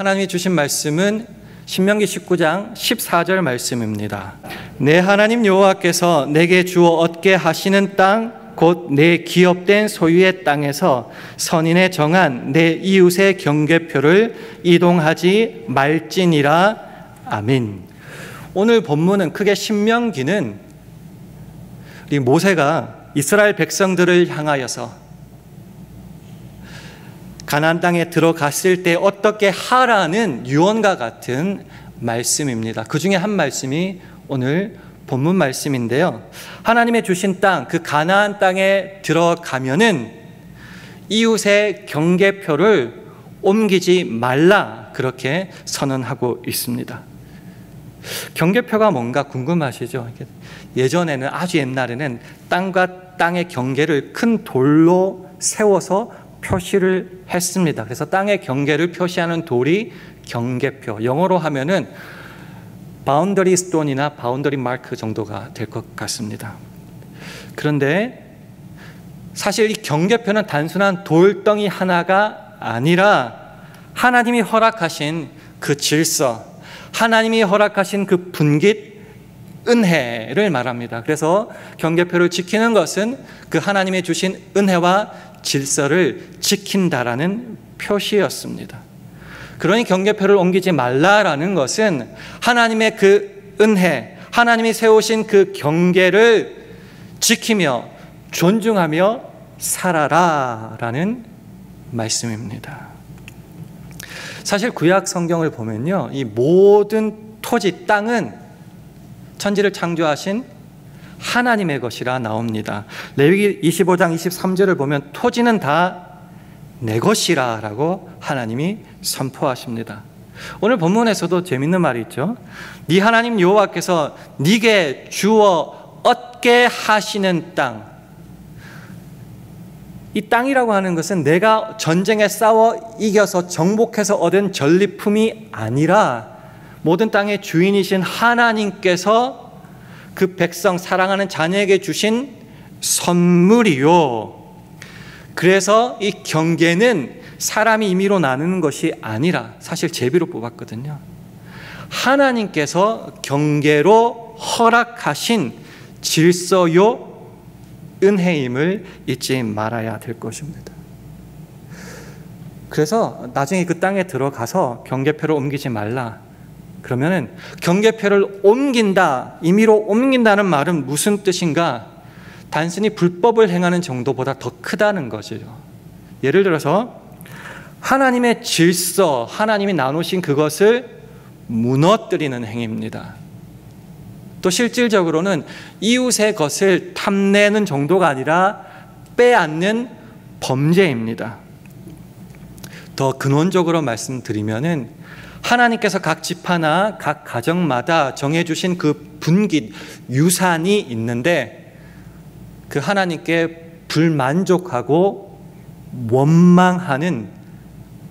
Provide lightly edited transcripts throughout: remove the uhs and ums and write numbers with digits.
하나님이 주신 말씀은 신명기 19장 14절 말씀입니다. 내 하나님 여호와께서 내게 주어 얻게 하시는 땅 곧 내 기업된 소유의 땅에서 선인의 정한 내 이웃의 경계표를 이동하지 말지니라. 아멘. 오늘 본문은 크게 신명기는 우리 모세가 이스라엘 백성들을 향하여서 가나안 땅에 들어갔을 때 어떻게 하라는 유언과 같은 말씀입니다. 그 중에 한 말씀이 오늘 본문 말씀인데요. 하나님의 주신 땅, 그 가나안 땅에 들어가면은 이웃의 경계표를 옮기지 말라, 그렇게 선언하고 있습니다. 경계표가 뭔가 궁금하시죠? 예전에는, 아주 옛날에는 땅과 땅의 경계를 큰 돌로 세워서 표시를 했습니다. 그래서 땅의 경계를 표시하는 돌이 경계표, 영어로 하면은 바운더리 스톤이나 바운더리 마크 정도가 될 것 같습니다. 그런데 사실 이 경계표는 단순한 돌덩이 하나가 아니라 하나님이 허락하신 그 질서, 하나님이 허락하신 그 분깃, 은혜를 말합니다. 그래서 경계표를 지키는 것은 그 하나님이 주신 은혜와 질서를 지킨다라는 표시였습니다. 그러니 경계표를 옮기지 말라라는 것은 하나님의 그 은혜, 하나님이 세우신 그 경계를 지키며 존중하며 살아라라는 말씀입니다. 사실 구약 성경을 보면요, 이 모든 토지, 땅은 천지를 창조하신 하나님의 것이라 나옵니다. 레위기 25장 23절을 보면 토지는 다 내 것이라 라고 하나님이 선포하십니다. 오늘 본문에서도 재밌는 말이 있죠. 네 하나님 여호와께서 네게 주어 얻게 하시는 땅, 이 땅이라고 하는 것은 내가 전쟁에 싸워 이겨서 정복해서 얻은 전리품이 아니라 모든 땅의 주인이신 하나님께서 그 백성, 사랑하는 자녀에게 주신 선물이요. 그래서 이 경계는 사람이 임의로 나누는 것이 아니라 사실 제비로 뽑았거든요. 하나님께서 경계로 허락하신 질서요 은혜임을 잊지 말아야 될 것입니다. 그래서 나중에 그 땅에 들어가서 경계표를 옮기지 말라. 그러면은 경계표를 옮긴다, 임의로 옮긴다는 말은 무슨 뜻인가? 단순히 불법을 행하는 정도보다 더 크다는 거죠. 예를 들어서 하나님의 질서, 하나님이 나누신 그것을 무너뜨리는 행위입니다. 또 실질적으로는 이웃의 것을 탐내는 정도가 아니라 빼앗는 범죄입니다. 더 근원적으로 말씀드리면은 하나님께서 각 지파나 각 가정마다 정해주신 그 분깃, 유산이 있는데 그 하나님께 불만족하고 원망하는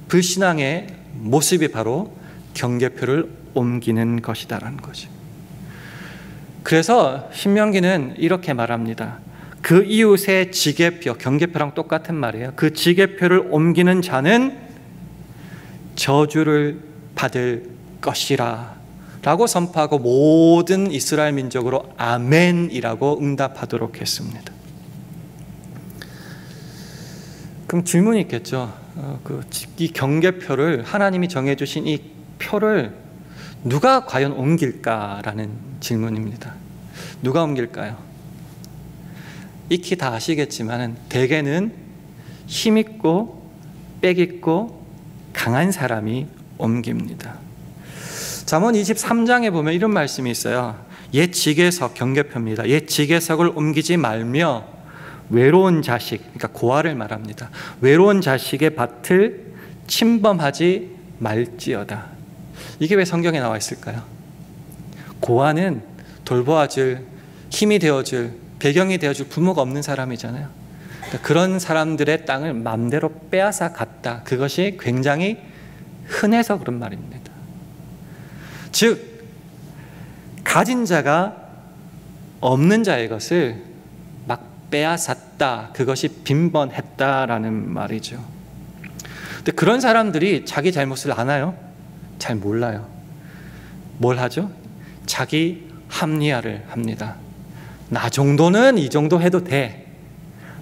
불신앙의 모습이 바로 경계표를 옮기는 것이다라는 거죠. 그래서 신명기는 이렇게 말합니다. 그 이웃의 지계표, 경계표랑 똑같은 말이에요. 그 지계표를 옮기는 자는 저주를 받을 것이라 라고 선포하고 모든 이스라엘 민족으로 아멘이라고 응답하도록 했습니다. 그럼 질문이 있겠죠. 이 경계표를, 하나님이 정해주신 이 표를 누가 과연 옮길까라는 질문입니다. 누가 옮길까요? 익히 다 아시겠지만 대개는 힘있고 빽있고 강한 사람이 옮깁니다. 잠언 23장에 보면 이런 말씀이 있어요. 옛 지계석, 경계표입니다. 옛 지계석을 옮기지 말며 외로운 자식, 그러니까 고아를 말합니다. 외로운 자식의 밭을 침범하지 말지어다. 이게 왜 성경에 나와 있을까요? 고아는 돌보아줄, 힘이 되어줄, 배경이 되어줄 부모가 없는 사람이잖아요. 그러니까 그런 사람들의 땅을 마음대로 빼앗아 갔다. 그것이 굉장히 흔해서 그런 말입니다. 즉 가진 자가 없는 자의 것을 막 빼앗았다. 그것이 빈번했다라는 말이죠. 근데 그런 사람들이 자기 잘못을 아나요? 잘 몰라요. 뭘 하죠? 자기 합리화를 합니다. 나 정도는 이 정도 해도 돼.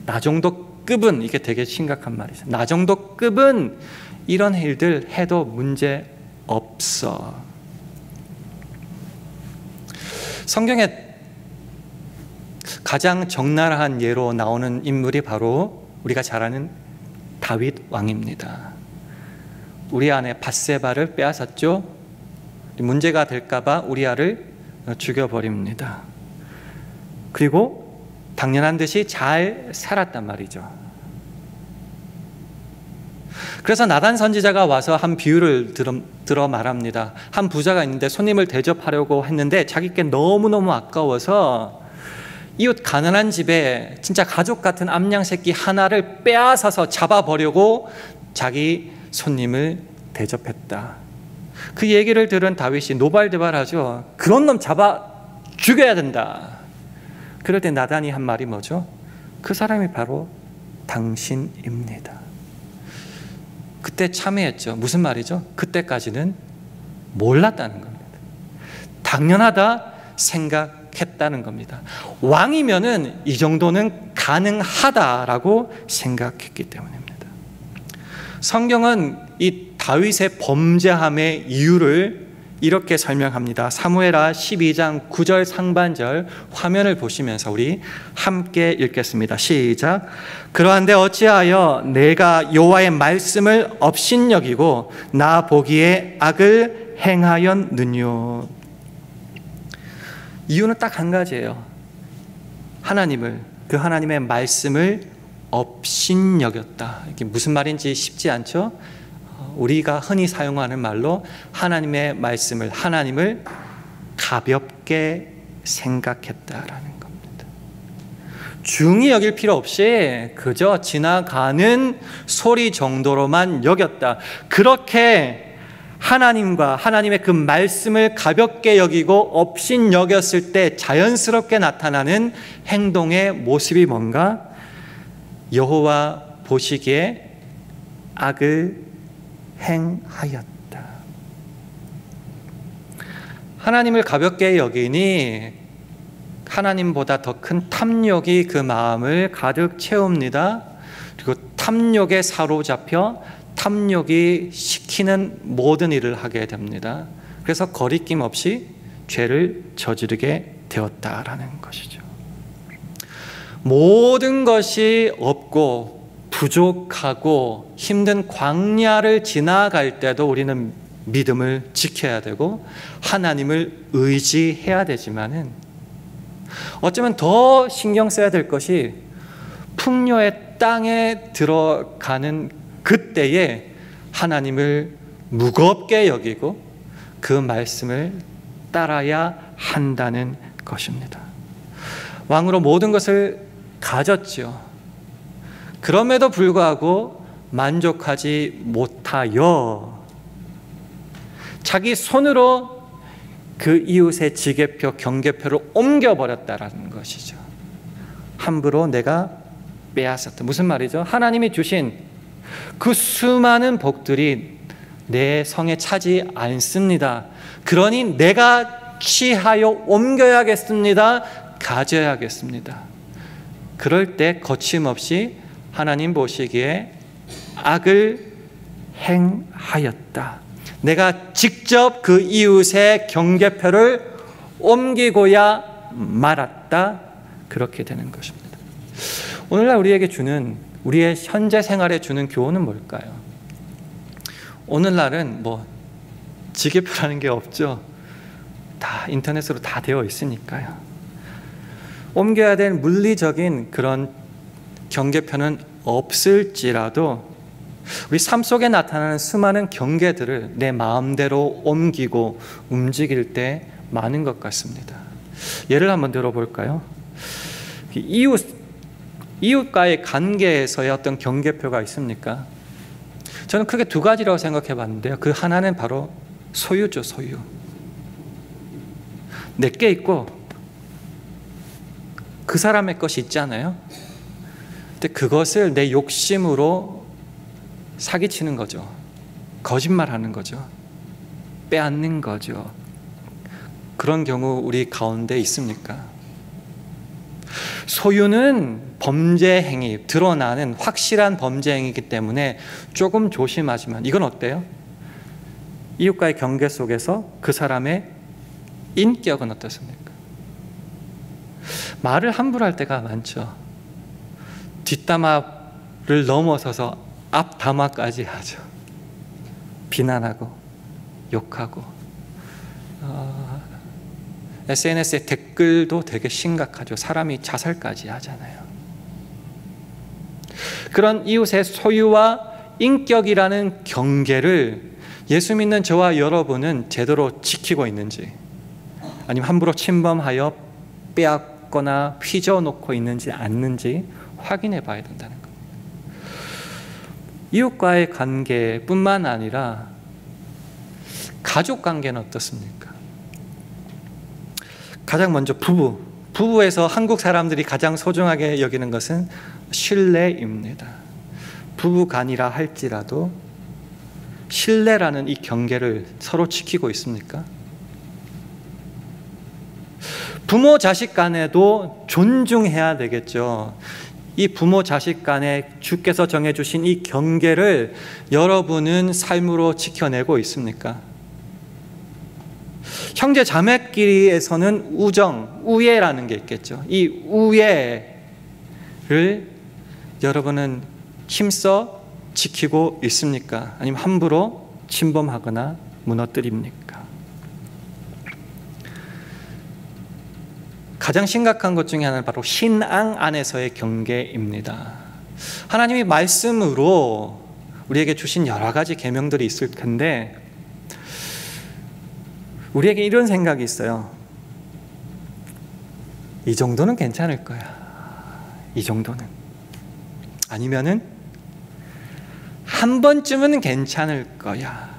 나 정도 급은, 이게 되게 심각한 말이죠. 나 정도 급은 이런 일들 해도 문제 없어. 성경에 가장 적나라한 예로 나오는 인물이 바로 우리가 잘 아는 다윗 왕입니다. 우리아의 밧세바를 빼앗았죠. 문제가 될까봐 우리아를 죽여버립니다. 그리고 당연한 듯이 잘 살았단 말이죠. 그래서 나단 선지자가 와서 한 비유를 들어 말합니다. 한 부자가 있는데 손님을 대접하려고 했는데 자기께 너무너무 아까워서 이웃 가난한 집에 진짜 가족 같은 암양 새끼 하나를 빼앗아서 잡아버리고 자기 손님을 대접했다. 그 얘기를 들은 다윗이 노발대발하죠. 그런 놈 잡아 죽여야 된다. 그럴 때 나단이 한 말이 뭐죠? 그 사람이 바로 당신입니다. 그때 참회했죠. 무슨 말이죠? 그때까지는 몰랐다는 겁니다. 당연하다 생각했다는 겁니다. 왕이면은 이 정도는 가능하다라고 생각했기 때문입니다. 성경은 이 다윗의 범죄함의 이유를 이렇게 설명합니다. 사무엘하 12장 9절 상반절 화면을 보시면서 우리 함께 읽겠습니다. 시작. 그러한데 어찌하여 내가 여호와의 말씀을 업신여기고 나 보기에 악을 행하였느뇨. 이유는 딱 한 가지예요. 그 하나님의 말씀을 업신여겼다. 이게 무슨 말인지 쉽지 않죠? 우리가 흔히 사용하는 말로 하나님을 가볍게 생각했다라는 겁니다. 중히 여길 필요 없이 그저 지나가는 소리 정도로만 여겼다. 그렇게 하나님의 그 말씀을 가볍게 여기고 업신 여겼을 때 자연스럽게 나타나는 행동의 모습이 뭔가? 여호와 보시기에 악을 행하였다. 하나님을 가볍게 여기니 하나님보다 더 큰 탐욕이 그 마음을 가득 채웁니다. 그리고 탐욕에 사로잡혀 탐욕이 시키는 모든 일을 하게 됩니다. 그래서 거리낌 없이 죄를 저지르게 되었다라는 것이죠. 모든 것이 없고 부족하고 힘든 광야를 지나갈 때도 우리는 믿음을 지켜야 되고 하나님을 의지해야 되지만은 어쩌면 더 신경 써야 될 것이 풍요의 땅에 들어가는 그때에 하나님을 무겁게 여기고 그 말씀을 따라야 한다는 것입니다. 왕으로 모든 것을 가졌죠. 그럼에도 불구하고 만족하지 못하여 자기 손으로 그 이웃의 지게표, 경계표를 옮겨버렸다라는 것이죠. 함부로 내가 빼앗았다. 무슨 말이죠? 하나님이 주신 그 수많은 복들이 내 성에 차지 않습니다. 그러니 내가 취하여 옮겨야겠습니다. 가져야겠습니다. 그럴 때 거침없이 하나님 보시기에 악을 행하였다. 내가 직접 그 이웃의 경계표를 옮기고야 말았다. 그렇게 되는 것입니다. 오늘날 우리에게 우리의 현재 생활에 주는 교훈은 뭘까요? 오늘날은 지게표라는 게 없죠. 다 인터넷으로 다 되어 있으니까요. 옮겨야 될 물리적인 그런 경계표는 없을지라도 우리 삶 속에 나타나는 수많은 경계들을 내 마음대로 옮기고 움직일 때 많은 것 같습니다. 예를 한번 들어볼까요? 이웃과의 관계에서의 어떤 경계표가 있습니까? 저는 크게 두 가지라고 생각해 봤는데요. 그 하나는 바로 소유죠, 소유. 내게 있고 그 사람의 것이 있잖아요. 근데 그것을 내 욕심으로 사기치는 거죠. 거짓말하는 거죠. 빼앗는 거죠. 그런 경우 우리 가운데 있습니까? 소유는 범죄 행위, 드러나는 확실한 범죄 행위이기 때문에 조금 조심하지만 이건 어때요? 이웃과의 경계 속에서 그 사람의 인격은 어떻습니까? 말을 함부로 할 때가 많죠. 뒷담화를 넘어서서 앞담화까지 하죠. 비난하고 욕하고 SNS에 댓글도 되게 심각하죠. 사람이 자살까지 하잖아요. 그런 이웃의 소유와 인격이라는 경계를 예수 믿는 저와 여러분은 제대로 지키고 있는지, 아니면 함부로 침범하여 빼앗거나 휘저어놓고 있는지 않는지 확인해 봐야 된다는 겁니다. 이웃과의 관계뿐만 아니라 가족 관계는 어떻습니까? 가장 먼저 부부에서 한국 사람들이 가장 소중하게 여기는 것은 신뢰입니다. 부부간이라 할지라도 신뢰라는 이 경계를 서로 지키고 있습니까? 부모 자식 간에도 존중해야 되겠죠. 이 부모 자식 간에 주께서 정해주신 이 경계를 여러분은 삶으로 지켜내고 있습니까? 형제 자매끼리에서는 우정, 우애라는 게 있겠죠. 이 우애를 여러분은 힘써 지키고 있습니까? 아니면 함부로 침범하거나 무너뜨립니까? 가장 심각한 것 중에 하나는 바로 신앙 안에서의 경계입니다. 하나님이 말씀으로 우리에게 주신 여러 가지 계명들이 있을 텐데 우리에게 이런 생각이 있어요. 이 정도는 괜찮을 거야. 이 정도는. 아니면은 한 번쯤은 괜찮을 거야.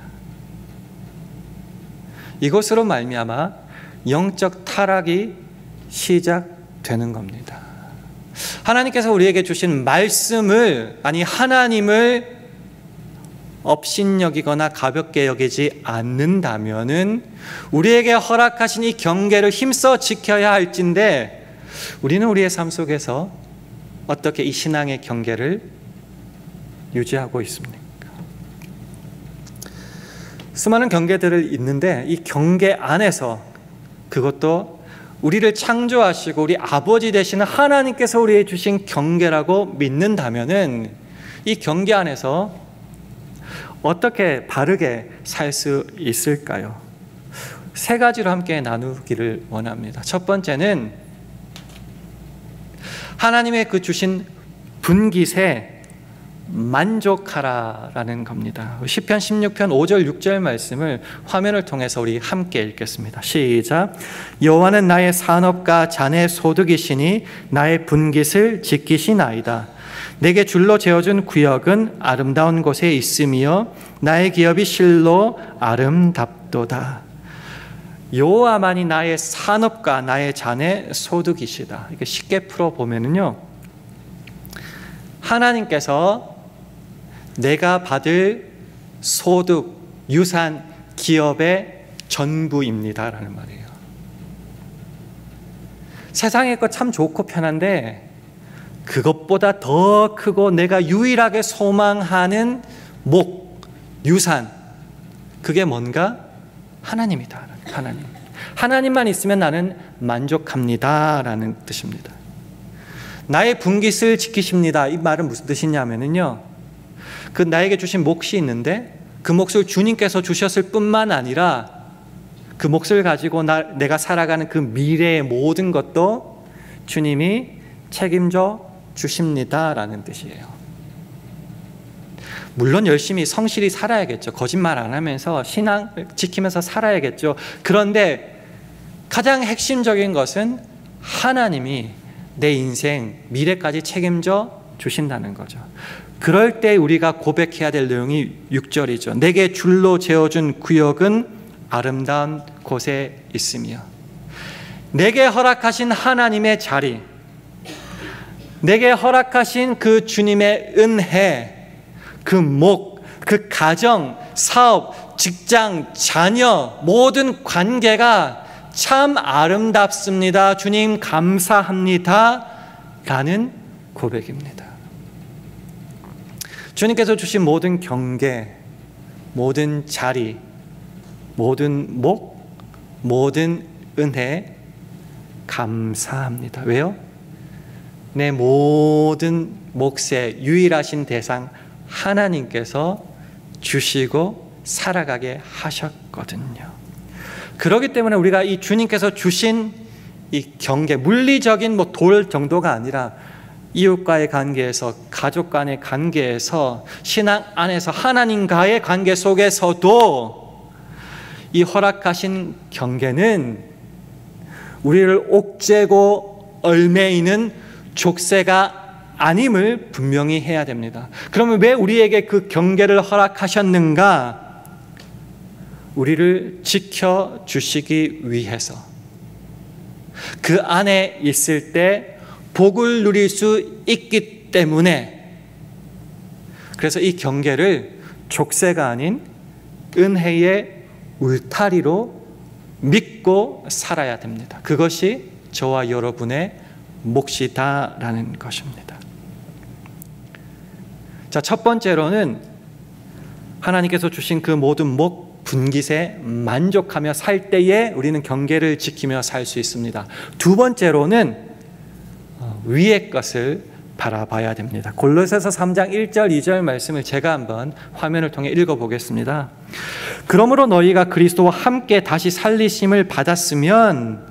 이것으로 말미암아 영적 타락이 시작되는 겁니다. 하나님께서 우리에게 주신 말씀을, 아니 하나님을 업신여기거나 가볍게 여기지 않는다면은 우리에게 허락하신 이 경계를 힘써 지켜야 할진데 우리는 우리의 삶 속에서 어떻게 이 신앙의 경계를 유지하고 있습니까? 수많은 경계들을 있는데 이 경계 안에서, 그것도 우리를 창조하시고 우리 아버지 되시는 하나님께서 우리에게 주신 경계라고 믿는다면은 이 경계 안에서 어떻게 바르게 살 수 있을까요? 세 가지로 함께 나누기를 원합니다. 첫 번째는 하나님의 그 주신 분깃에 만족하라라는 겁니다. 시편 16편 5절 6절 말씀을 화면을 통해서 우리 함께 읽겠습니다. 시작. 여호와는 나의 산업과 잔의 소득이시니 나의 분깃을 지키시나이다. 내게 줄로 재어준 구역은 아름다운 곳에 있으며 나의 기업이 실로 아름답도다. 여호와만이 나의 산업과 나의 잔의 소득이시다. 이게 쉽게 풀어보면요, 하나님께서 내가 받을 소득, 유산, 기업의 전부입니다라는 말이에요. 세상의 것 참 좋고 편한데 그것보다 더 크고 내가 유일하게 소망하는 목, 유산, 그게 뭔가? 하나님이다. 하나님. 하나님만 있으면 나는 만족합니다라는 뜻입니다. 나의 분깃을 지키십니다. 이 말은 무슨 뜻이냐면요, 그 나에게 주신 몫이 있는데 그 몫을 주님께서 주셨을 뿐만 아니라 그 몫을 가지고 내가 살아가는 그 미래의 모든 것도 주님이 책임져 주십니다라는 뜻이에요. 물론 열심히 성실히 살아야겠죠. 거짓말 안 하면서 신앙을 지키면서 살아야겠죠. 그런데 가장 핵심적인 것은 하나님이 내 인생 미래까지 책임져 주신다는 거죠. 그럴 때 우리가 고백해야 될 내용이 6절이죠. 내게 줄로 재어준 구역은 아름다운 곳에 있으며, 내게 허락하신 하나님의 자리, 내게 허락하신 그 주님의 은혜, 그 목, 그 가정, 사업, 직장, 자녀, 모든 관계가 참 아름답습니다. 주님 감사합니다. 라는 고백입니다. 주님께서 주신 모든 경계, 모든 자리, 모든 목, 모든 은혜 감사합니다. 왜요? 내 모든 몫의 유일하신 대상 하나님께서 주시고 살아가게 하셨거든요. 그렇기 때문에 우리가 이 주님께서 주신 이 경계, 물리적인 돌 정도가 아니라 이웃과의 관계에서, 가족 간의 관계에서, 신앙 안에서 하나님과의 관계 속에서도 이 허락하신 경계는 우리를 옥죄고 얽매이는 족쇄가 아님을 분명히 해야 됩니다. 그러면 왜 우리에게 그 경계를 허락하셨는가? 우리를 지켜주시기 위해서, 그 안에 있을 때 복을 누릴 수 있기 때문에, 그래서 이 경계를 족쇄가 아닌 은혜의 울타리로 믿고 살아야 됩니다. 그것이 저와 여러분의 몫이다라는 것입니다. 자, 첫 번째로는 하나님께서 주신 그 모든 목, 분깃에 만족하며 살 때에 우리는 경계를 지키며 살 수 있습니다. 두 번째로는 위의 것을 바라봐야 됩니다. 골로새서 3장 1절 2절 말씀을 제가 한번 화면을 통해 읽어보겠습니다. 그러므로 너희가 그리스도와 함께 다시 살리심을 받았으면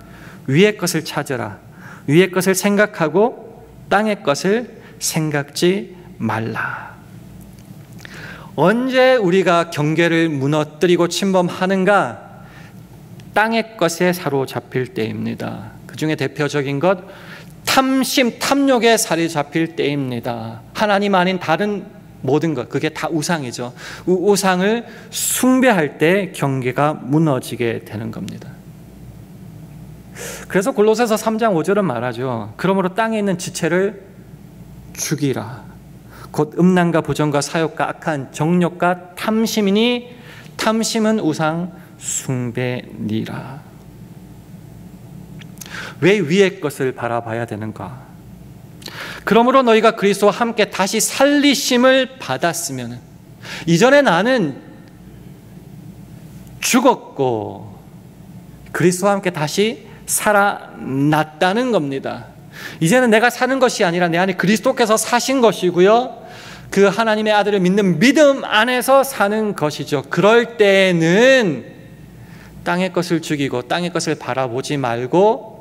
위의 것을 찾으라. 위의 것을 생각하고 땅의 것을 생각지 말라. 언제 우리가 경계를 무너뜨리고 침범하는가? 땅의 것에 사로잡힐 때입니다. 그 중에 대표적인 것, 탐심, 탐욕에 사로잡힐 때입니다. 하나님 아닌 다른 모든 것, 그게 다 우상이죠. 우상을 숭배할 때 경계가 무너지게 되는 겁니다. 그래서 골로새서 3장 5절은 말하죠. 그러므로 땅에 있는 지체를 죽이라. 곧 음란과 부정과 사욕과 악한 정욕과 탐심이니 탐심은 우상 숭배니라. 왜 위의 것을 바라봐야 되는가? 그러므로 너희가 그리스도와 함께 다시 살리심을 받았으면, 이전에 나는 죽었고 그리스도와 함께 다시 살아났다는 겁니다. 이제는 내가 사는 것이 아니라 내 안에 그리스도께서 사신 것이고요, 그 하나님의 아들을 믿는 믿음 안에서 사는 것이죠. 그럴 때에는 땅의 것을 죽이고 땅의 것을 바라보지 말고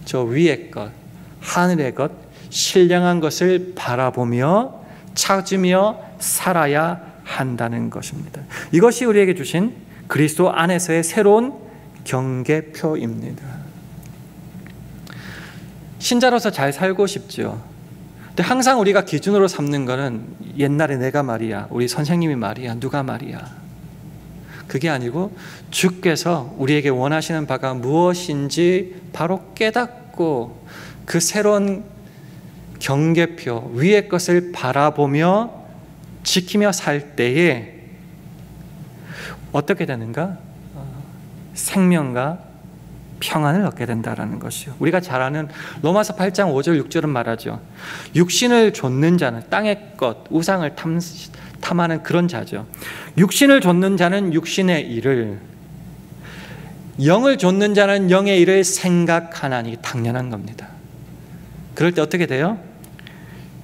저 위의 것, 하늘의 것, 신령한 것을 바라보며 찾으며 살아야 한다는 것입니다. 이것이 우리에게 주신 그리스도 안에서의 새로운 경계표입니다. 신자로서 잘 살고 싶죠. 근데 항상 우리가 기준으로 삼는 것은 옛날에 내가 말이야, 우리 선생님이 말이야, 누가 말이야. 그게 아니고 주께서 우리에게 원하시는 바가 무엇인지 바로 깨닫고 그 새로운 경계표, 위의 것을 바라보며 지키며 살 때에 어떻게 되는가? 생명과 평안을 얻게 된다는 것이요. 우리가 잘 아는 로마서 8장 5절 6절은 말하죠. 육신을 좇는 자는 땅의 것, 우상을 탐하는 그런 자죠. 육신을 좇는 자는 육신의 일을, 영을 좇는 자는 영의 일을 생각하나니, 당연한 겁니다. 그럴 때 어떻게 돼요?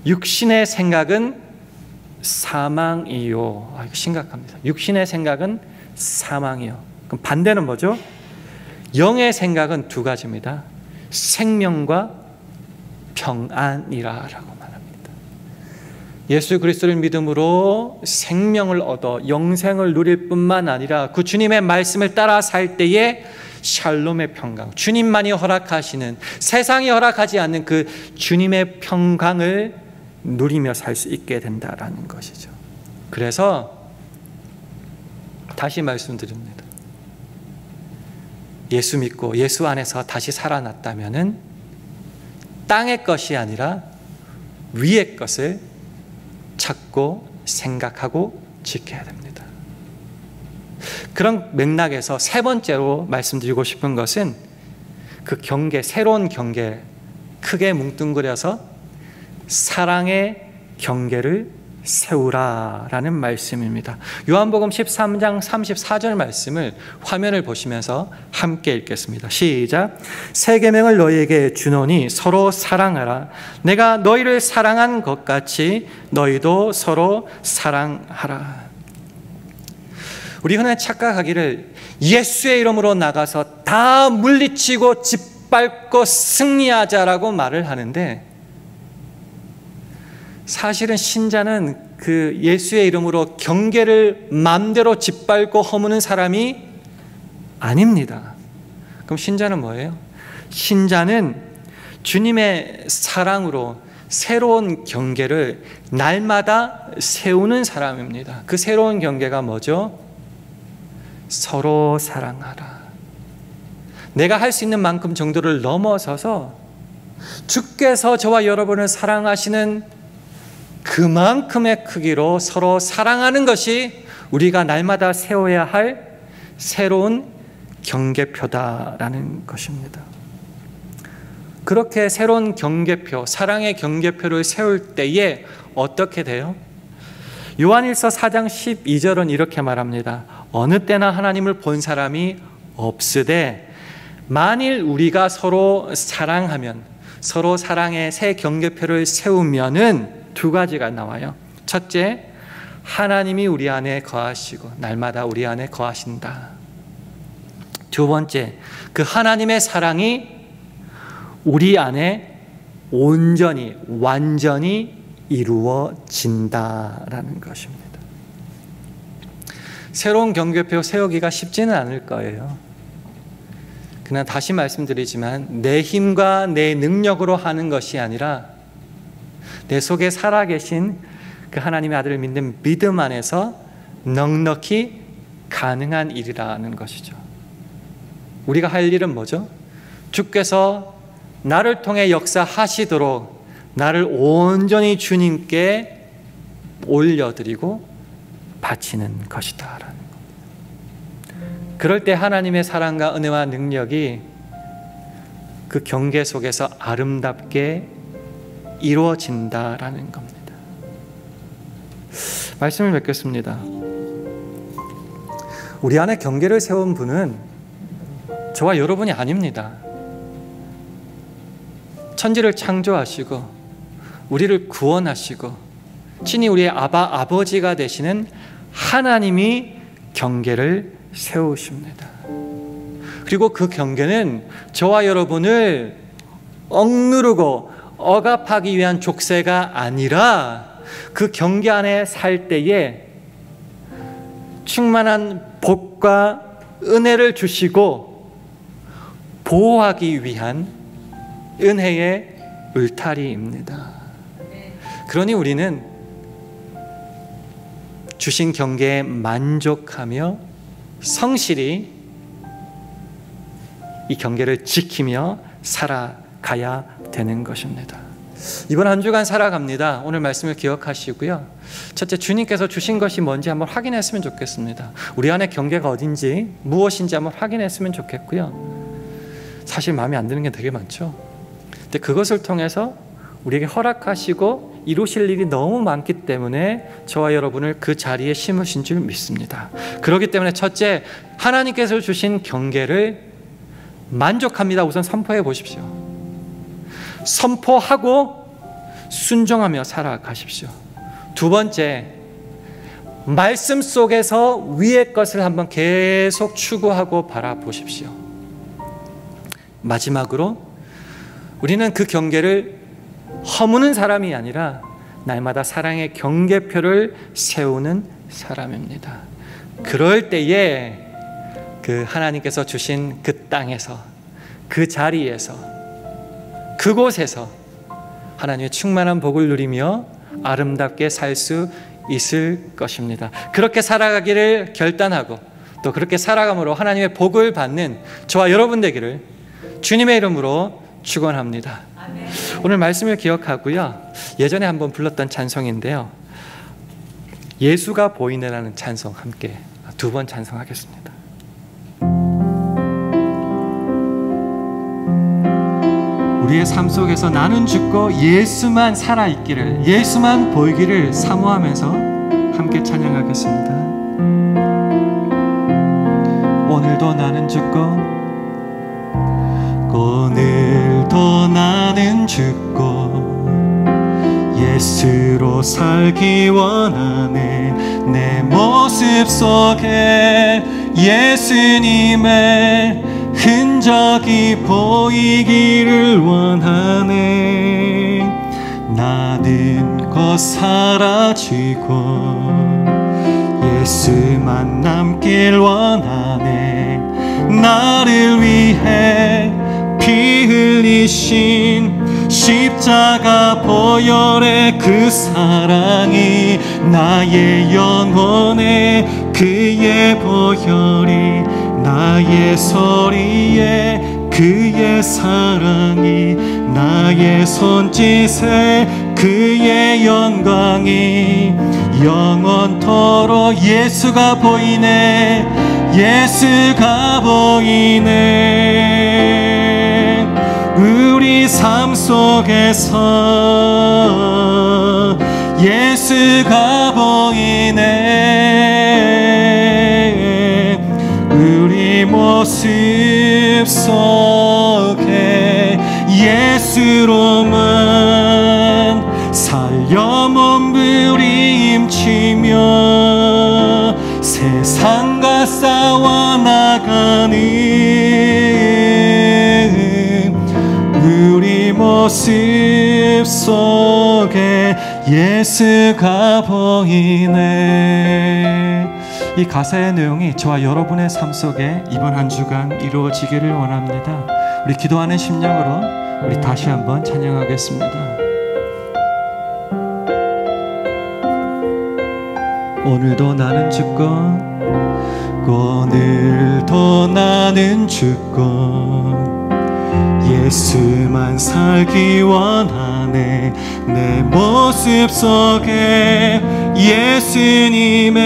육신의 생각은 사망이요. 이거 심각합니다. 육신의 생각은 사망이요. 그럼 반대는 뭐죠? 영의 생각은 두 가지입니다. 생명과 평안이라고 말합니다. 예수 그리스도를 믿음으로 생명을 얻어 영생을 누릴 뿐만 아니라 그 주님의 말씀을 따라 살 때에 샬롬의 평강, 주님만이 허락하시는, 세상이 허락하지 않는 그 주님의 평강을 누리며 살 수 있게 된다라는 것이죠. 그래서 다시 말씀드립니다. 예수 믿고 예수 안에서 다시 살아났다면은 땅의 것이 아니라 위의 것을 찾고 생각하고 지켜야 됩니다. 그런 맥락에서 세 번째로 말씀드리고 싶은 것은 그 경계, 새로운 경계, 크게 뭉뚱그려서 사랑의 경계를 세우라라는 말씀입니다. 요한복음 13장 34절 말씀을 화면을 보시면서 함께 읽겠습니다. 시작. 새 계명을 너희에게 주노니 서로 사랑하라. 내가 너희를 사랑한 것 같이 너희도 서로 사랑하라. 우리 흔히 착각하기를 예수의 이름으로 나가서 다 물리치고 짓밟고 승리하자라고 말을 하는데, 사실은 신자는 그 예수의 이름으로 경계를 마음대로 짓밟고 허무는 사람이 아닙니다. 그럼 신자는 뭐예요? 신자는 주님의 사랑으로 새로운 경계를 날마다 세우는 사람입니다. 그 새로운 경계가 뭐죠? 서로 사랑하라. 내가 할 수 있는 만큼 정도를 넘어서서 주께서 저와 여러분을 사랑하시는 그만큼의 크기로 서로 사랑하는 것이 우리가 날마다 세워야 할 새로운 경계표다라는 것입니다. 그렇게 새로운 경계표, 사랑의 경계표를 세울 때에 어떻게 돼요? 요한일서 4장 12절은 이렇게 말합니다. 어느 때나 하나님을 본 사람이 없으되 만일 우리가 서로 사랑하면, 서로 사랑의 새 경계표를 세우면은 두 가지가 나와요. 첫째, 하나님이 우리 안에 거하시고 날마다 우리 안에 거하신다. 두 번째, 그 하나님의 사랑이 우리 안에 온전히, 완전히 이루어진다라는 것입니다. 새로운 경계표 세우기가 쉽지는 않을 거예요. 그러나 다시 말씀드리지만 내 힘과 내 능력으로 하는 것이 아니라 내 속에 살아계신 그 하나님의 아들을 믿는 믿음 안에서 넉넉히 가능한 일이라는 것이죠. 우리가 할 일은 뭐죠? 주께서 나를 통해 역사하시도록 나를 온전히 주님께 올려드리고 바치는 것이다 라는 것. 그럴 때 하나님의 사랑과 은혜와 능력이 그 경계 속에서 아름답게 이루어진다라는 겁니다. 말씀을 맺겠습니다. 우리 안에 경계를 세운 분은 저와 여러분이 아닙니다. 천지를 창조하시고 우리를 구원하시고 친히 우리의 아버지가 되시는 하나님이 경계를 세우십니다. 그리고 그 경계는 저와 여러분을 억누르고 억압하기 위한 족쇄가 아니라 그 경계 안에 살 때에 충만한 복과 은혜를 주시고 보호하기 위한 은혜의 울타리입니다. 그러니 우리는 주신 경계에 만족하며 성실히 이 경계를 지키며 살아가야 되는 것입니다. 이번 한 주간 살아갑니다. 오늘 말씀을 기억하시고요. 첫째, 주님께서 주신 것이 뭔지 한번 확인했으면 좋겠습니다. 우리 안에 경계가 어딘지, 무엇인지 한번 확인했으면 좋겠고요. 사실 마음에 안 드는 게 되게 많죠. 근데 그것을 통해서 우리에게 허락하시고 이루실 일이 너무 많기 때문에 저와 여러분을 그 자리에 심으신 줄 믿습니다. 그렇기 때문에 첫째, 하나님께서 주신 경계를 만족합니다. 우선 선포해 보십시오. 선포하고 순종하며 살아가십시오. 두 번째, 말씀 속에서 위의 것을 한번 계속 추구하고 바라보십시오. 마지막으로 우리는 그 경계를 허무는 사람이 아니라 날마다 사랑의 경계표를 세우는 사람입니다. 그럴 때에 그 하나님께서 주신 그 땅에서, 그 자리에서, 그곳에서 하나님의 충만한 복을 누리며 아름답게 살 수 있을 것입니다. 그렇게 살아가기를 결단하고 또 그렇게 살아감으로 하나님의 복을 받는 저와 여러분 되기를 주님의 이름으로 축원합니다. 오늘 말씀을 기억하고요. 예전에 한번 불렀던 찬송인데요. 예수가 보이네라는 찬송 함께 두 번 찬송하겠습니다. 우리의 삶 속에서 나는 죽고 예수만 살아있기를, 예수만 보이기를 사모하면서 함께 찬양하겠습니다. 오늘도 나는 죽고 오늘도 나는 죽고 예수로 살기 원하네. 내 모습 속에 예수님의 흔적이 보이기를 원하네. 나는 곧 사라지고 예수만 남길 원하네. 나를 위해 피 흘리신 십자가 보혈의 그 사랑이 나의 영혼에, 그의 보혈이 나의 소리에, 그의 사랑이 나의 손짓에, 그의 영광이 영원토록 예수가 보이네. 예수가 보이네. 우리 삶 속에서 예수가 보이네. 우리 모습 속에 예수로만 살려 몸부림치며 세상과 싸워나가는 우리 모습 속에 예수가 보이네. 이 가사의 내용이 저와 여러분의 삶 속에 이번 한 주간 이루어지기를 원합니다. 우리 기도하는 심령으로 우리 다시 한번 찬양하겠습니다. 오늘도 나는 죽고 오늘도 나는 죽고 예수만 살기 원하네. 내 모습 속에 예수님의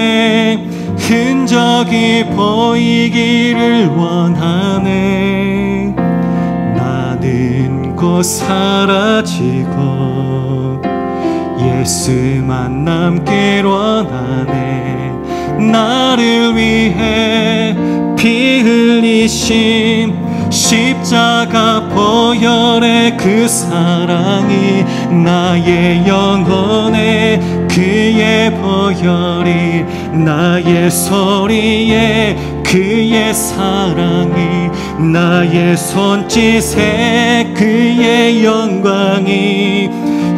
흔적이 보이기를 원하네. 나는 곧 사라지고 예수만 남길 원하네. 나를 위해 피 흘리신 십자가 보혈의 그 사랑이 나의 영혼에, 그의 보혈이 나의 소리에, 그의 사랑이 나의 손짓에, 그의 영광이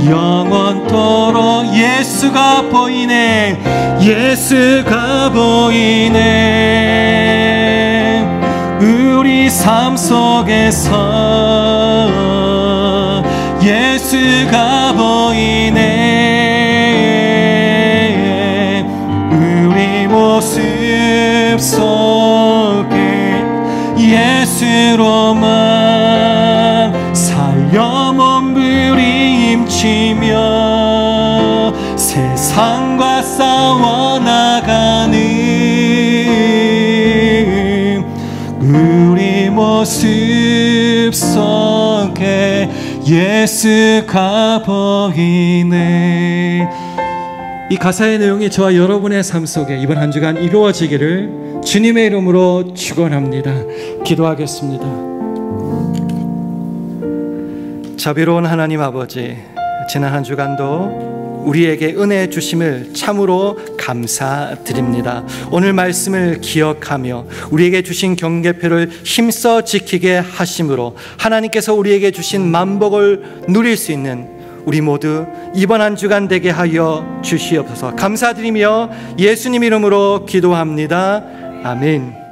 영원토록 예수가 보이네. 예수가 보이네. 우리 삶 속에서 예수가 보이네. 우리 모습 속에 예수로만 살려 몸부림치며 세상과 싸워나가는 우리 모습 속에 예수가 보이네. 이 가사의 내용이 저와 여러분의 삶 속에 이번 한 주간 이루어지기를 주님의 이름으로 축원합니다. 기도하겠습니다. 자비로운 하나님 아버지, 지난 한 주간도 우리에게 은혜 주심을 참으로 감사드립니다. 오늘 말씀을 기억하며 우리에게 주신 경계표를 힘써 지키게 하심으로 하나님께서 우리에게 주신 만복을 누릴 수 있는 우리 모두 이번 한 주간 되게 하여 주시옵소서. 감사드리며 예수님 이름으로 기도합니다. 아멘.